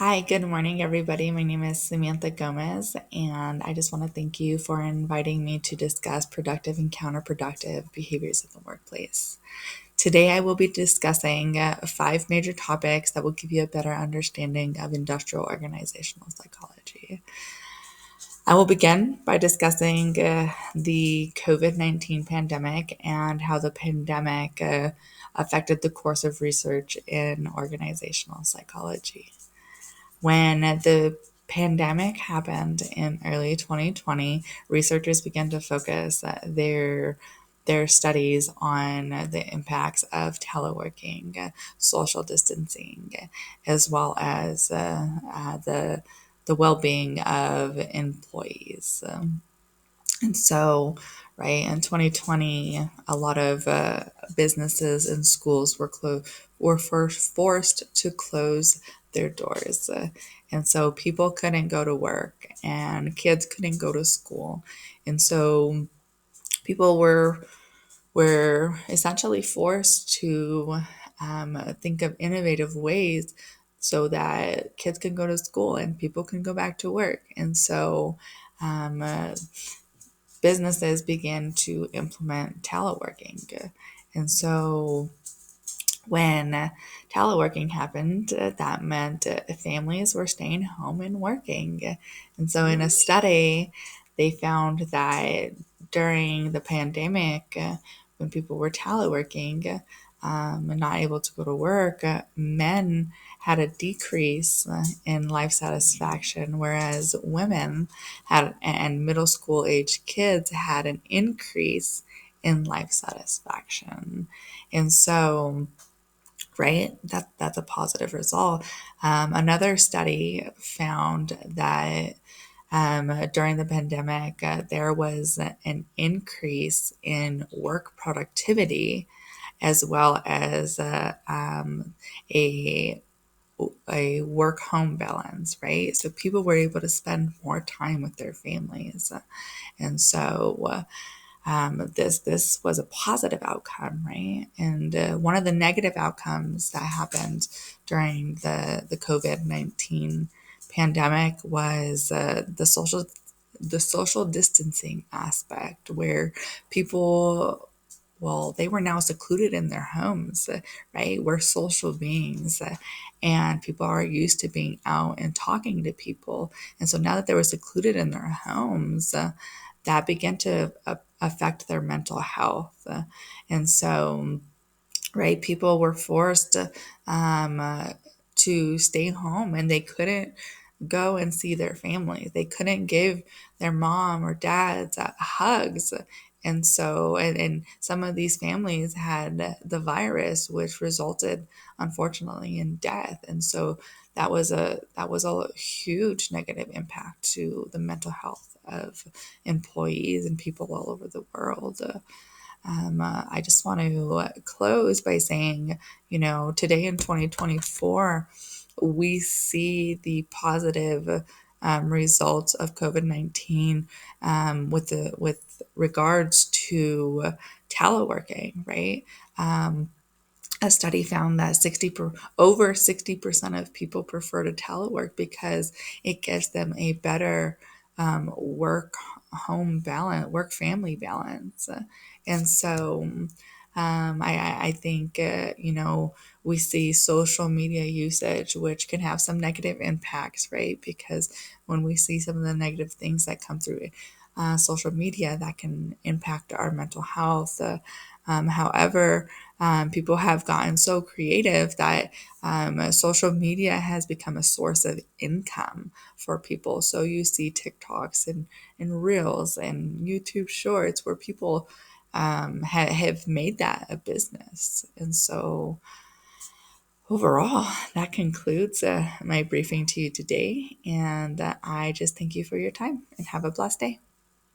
Hi, good morning, everybody. My name is Samantha Gomez, and I just want to thank you for inviting me to discuss productive and counterproductive behaviors in the workplace. Today, I will be discussing five major topics that will give you a better understanding of industrial organizational psychology. I will begin by discussing the COVID 19 pandemic and how the pandemic affected the course of research in organizational psychology. When the pandemic happened in early 2020, researchers began to focus their studies on the impacts of teleworking, social distancing, as well as the well-being of employees. And so, right in 2020, a lot of businesses and schools were first forced to close their doors, and so people couldn't go to work, and kids couldn't go to school, and so people were essentially forced to think of innovative ways so that kids can go to school and people can go back to work, and so. Businesses began to implement teleworking. And so when teleworking happened, that meant families were staying home and working. And so in a study, they found that during the pandemic, when people were teleworking and not able to go to work, men had a decrease in life satisfaction, whereas women had and middle school age kids had an increase in life satisfaction. And so, right, that's a positive result. Another study found that during the pandemic, there was an increase in work productivity as well as a a work home balance, right? So people were able to spend more time with their families. And so this was a positive outcome, right? And one of the negative outcomes that happened during the COVID-19 pandemic was the social distancing aspect, where people, well, they were now secluded in their homes, right? We're social beings, and people are used to being out and talking to people. And so now that they were secluded in their homes, that began to affect their mental health. And so, right, people were forced to stay home, and they couldn't go and see their family. They couldn't give their mom or dads hugs. And so, and some of these families had the virus, which resulted, unfortunately, in death. And so that was a huge negative impact to the mental health of employees and people all over the world. I just want to close by saying, today in 2024, we see the positive results of COVID-19 with regards to teleworking, right? A study found that over 60% of people prefer to telework because it gives them a better work home balance, work family balance. And so I think, we see social media usage, which can have some negative impacts, right? Because when we see some of the negative things that come through social media, that can impact our mental health. However, people have gotten so creative that social media has become a source of income for people. So you see TikToks and Reels and YouTube Shorts where people have made that a business. And so overall, that concludes my briefing to you today. And I just thank you for your time and have a blessed day.